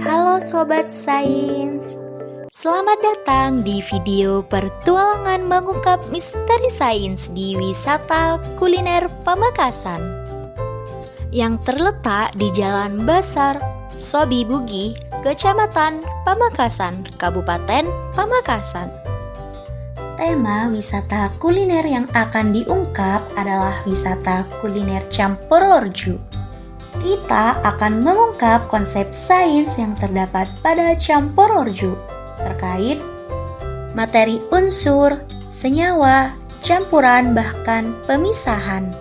Halo Sobat Sains, selamat datang di video pertualangan mengungkap misteri sains di wisata kuliner Pamekasan yang terletak di Jalan Basar, Sobi Bugi, Kecamatan Pamekasan, Kabupaten Pamekasan. Tema wisata kuliner yang akan diungkap adalah wisata kuliner campur lorju. Kita akan mengungkap konsep sains yang terdapat pada campur lorju terkait materi unsur, senyawa, campuran, bahkan pemisahan.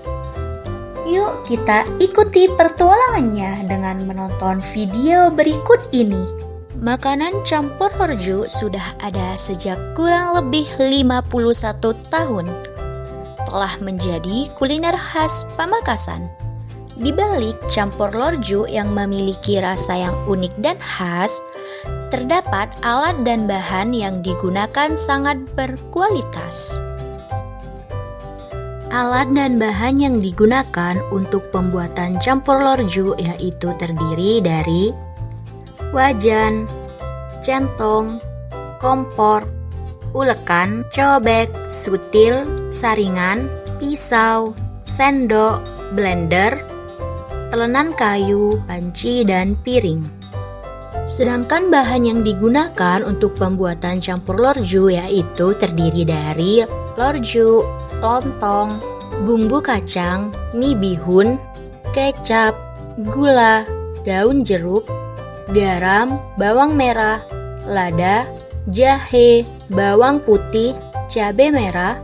Yuk kita ikuti pertualangannya dengan menonton video berikut ini. Makanan campur lorju sudah ada sejak kurang lebih 51 tahun. Telah menjadi kuliner khas Pamekasan. Di balik campur lorju yang memiliki rasa yang unik dan khas, terdapat alat dan bahan yang digunakan sangat berkualitas. Alat dan bahan yang digunakan untuk pembuatan campur lorju yaitu terdiri dari wajan, centong, kompor, ulekan, cobek, sutil, saringan, pisau, sendok, blender, telenan kayu, panci, dan piring. Sedangkan bahan yang digunakan untuk pembuatan campur lorju yaitu terdiri dari lorju, lontong, bumbu kacang, mie bihun, kecap, gula, daun jeruk, garam, bawang merah, lada, jahe, bawang putih, cabai merah,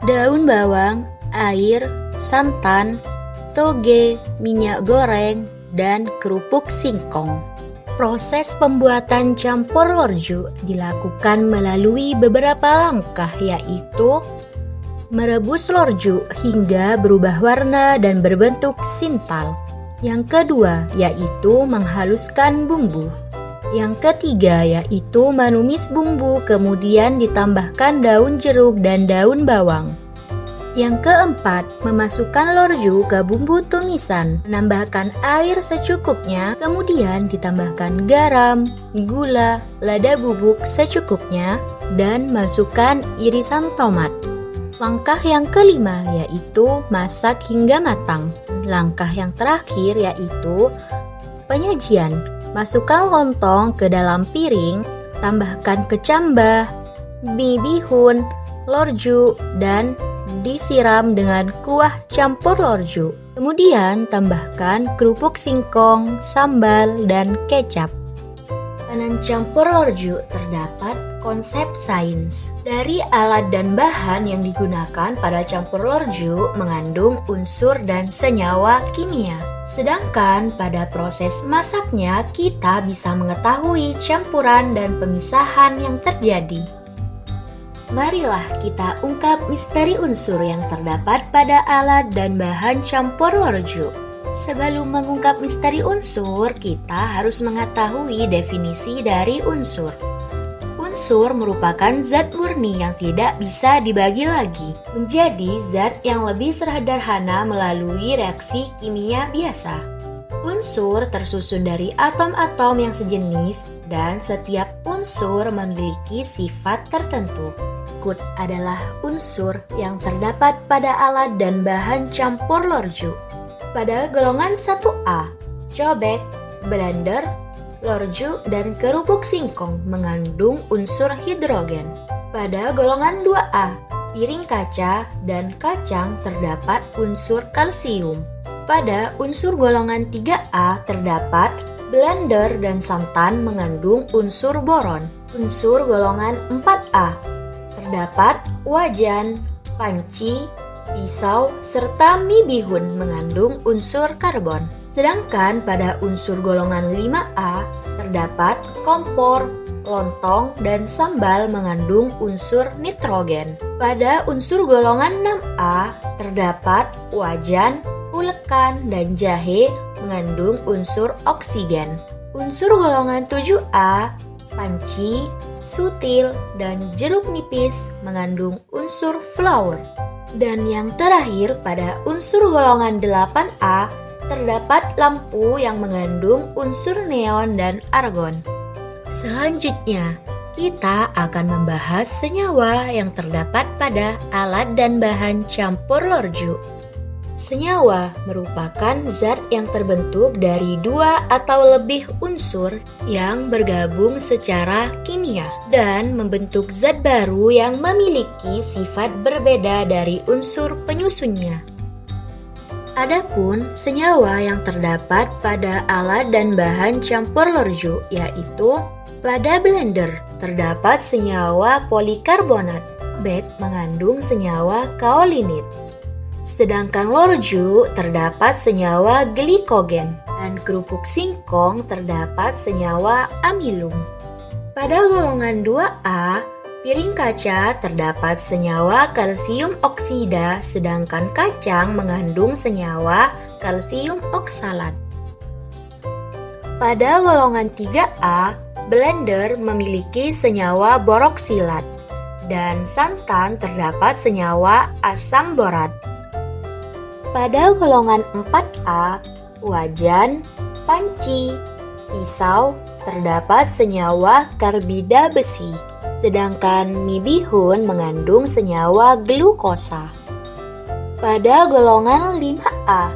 daun bawang, air, santan, toge, minyak goreng, dan kerupuk singkong. Proses pembuatan campur lorju dilakukan melalui beberapa langkah yaitu merebus lorju hingga berubah warna dan berbentuk sintal. Yang kedua yaitu menghaluskan bumbu. Yang ketiga yaitu menumis bumbu kemudian ditambahkan daun jeruk dan daun bawang. Yang keempat, memasukkan lorju ke bumbu tumisan, menambahkan air secukupnya, kemudian ditambahkan garam, gula, lada bubuk secukupnya, dan masukkan irisan tomat. Langkah yang kelima yaitu masak hingga matang. Langkah yang terakhir yaitu penyajian. Masukkan lontong ke dalam piring, tambahkan kecambah, mie bihun, lorju, dan disiram dengan kuah campur lorju. Kemudian tambahkan kerupuk singkong, sambal, dan kecap. Makanan campur lorju terdapat konsep sains. Dari alat dan bahan yang digunakan pada campur lorju mengandung unsur dan senyawa kimia. Sedangkan pada proses masaknya kita bisa mengetahui campuran dan pemisahan yang terjadi. Marilah kita ungkap misteri unsur yang terdapat pada alat dan bahan campur lorju. Sebelum mengungkap misteri unsur, kita harus mengetahui definisi dari unsur. Unsur merupakan zat murni yang tidak bisa dibagi lagi menjadi zat yang lebih sederhana melalui reaksi kimia biasa. Unsur tersusun dari atom-atom yang sejenis dan setiap unsur memiliki sifat tertentu. Berikut adalah unsur yang terdapat pada alat dan bahan campur lorju. Pada golongan 1A, cobek, blender, lorju, dan kerupuk singkong mengandung unsur hidrogen. Pada golongan 2A, piring kaca dan kacang terdapat unsur kalsium. Pada unsur golongan 3A terdapat blender dan santan mengandung unsur boron. Unsur golongan 4A terdapat wajan, panci, pisau, serta mie bihun mengandung unsur karbon. Sedangkan pada unsur golongan 5A terdapat kompor, lontong, dan sambal mengandung unsur nitrogen. Pada unsur golongan 6A terdapat wajan, ulekan, dan jahe mengandung unsur oksigen. Unsur golongan 7A, panci, sutil, dan jeruk nipis mengandung unsur fluor. Dan yang terakhir pada unsur golongan 8A Terdapat lampu yang mengandung unsur neon dan argon. Selanjutnya, kita akan membahas senyawa yang terdapat pada alat dan bahan campur lorju. Senyawa merupakan zat yang terbentuk dari dua atau lebih unsur yang bergabung secara kimia dan membentuk zat baru yang memiliki sifat berbeda dari unsur penyusunnya. Adapun senyawa yang terdapat pada alat dan bahan campur lorju, yaitu pada blender terdapat senyawa polikarbonat, bet mengandung senyawa kaolinit. Sedangkan lorju terdapat senyawa glikogen dan kerupuk singkong terdapat senyawa amilum. Pada golongan 2A, piring kaca terdapat senyawa kalsium oksida, sedangkan kacang mengandung senyawa kalsium oksalat. Pada golongan 3A, blender memiliki senyawa boroksilat, dan santan terdapat senyawa asam borat. Pada golongan 4A, wajan, panci, pisau terdapat senyawa karbida besi, sedangkan mie bihun mengandung senyawa glukosa. Pada golongan 5A,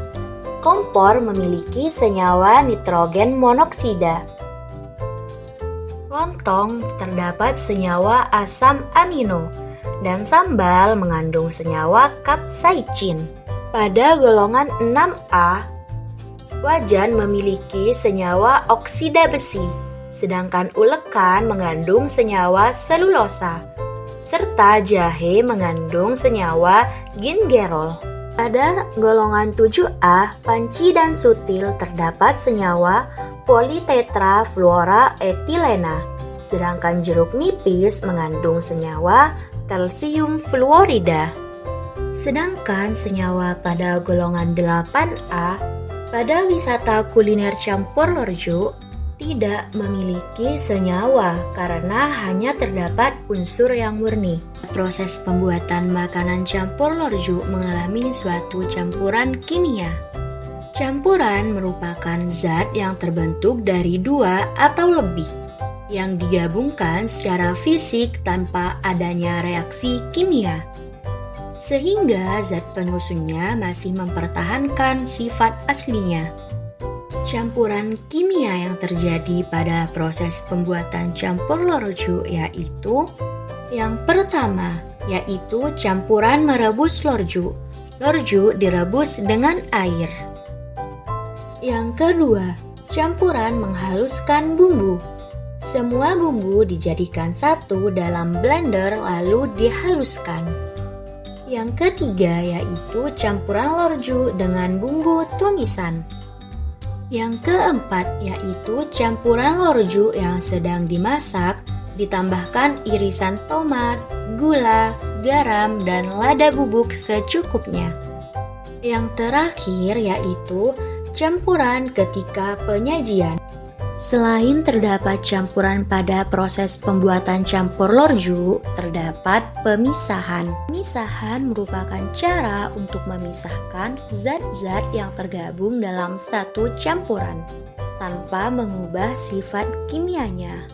kompor memiliki senyawa nitrogen monoksida. Lontong terdapat senyawa asam amino, dan sambal mengandung senyawa kapsaicin. Pada golongan 6A, wajan memiliki senyawa oksida besi, sedangkan ulekan mengandung senyawa selulosa, serta jahe mengandung senyawa gingerol. Pada golongan 7A, panci dan sutil terdapat senyawa politetrafluoroetilena, sedangkan jeruk nipis mengandung senyawa kalsium fluorida. Sedangkan senyawa pada golongan 8A, pada wisata kuliner campur lorju, tidak memiliki senyawa karena hanya terdapat unsur yang murni. Proses pembuatan makanan campur lorju mengalami suatu campuran kimia. Campuran merupakan zat yang terbentuk dari dua atau lebih, yang digabungkan secara fisik tanpa adanya reaksi kimia, sehingga zat penyusunnya masih mempertahankan sifat aslinya. Campuran kimia yang terjadi pada proses pembuatan campur lorju yaitu: yang pertama, yaitu campuran merebus lorju. Lorju direbus dengan air. Yang kedua, campuran menghaluskan bumbu. Semua bumbu dijadikan satu dalam blender lalu dihaluskan. Yang ketiga, yaitu campuran lorju dengan bumbu tumisan. Yang keempat, yaitu campuran lorju yang sedang dimasak, ditambahkan irisan tomat, gula, garam, dan lada bubuk secukupnya. Yang terakhir, yaitu campuran ketika penyajian. Selain terdapat campuran pada proses pembuatan campur lorju, terdapat pemisahan. Pemisahan merupakan cara untuk memisahkan zat-zat yang tergabung dalam satu campuran tanpa mengubah sifat kimianya.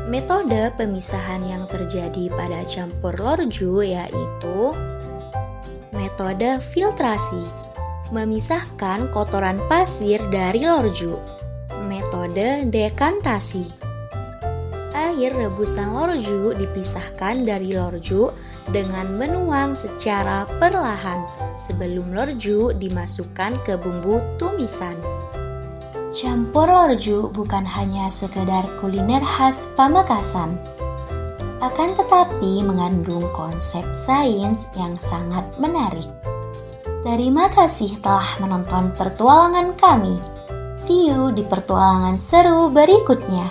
Metode pemisahan yang terjadi pada campur lorju yaitu metode filtrasi, memisahkan kotoran pasir dari lorju. Metode dekantasi, air rebusan lorju dipisahkan dari lorju dengan menuang secara perlahan sebelum lorju dimasukkan ke bumbu tumisan. Campur lorju bukan hanya sekedar kuliner khas Pamekasan, akan tetapi mengandung konsep sains yang sangat menarik. Terima kasih telah menonton pertualangan kami. See you di pertualangan seru berikutnya.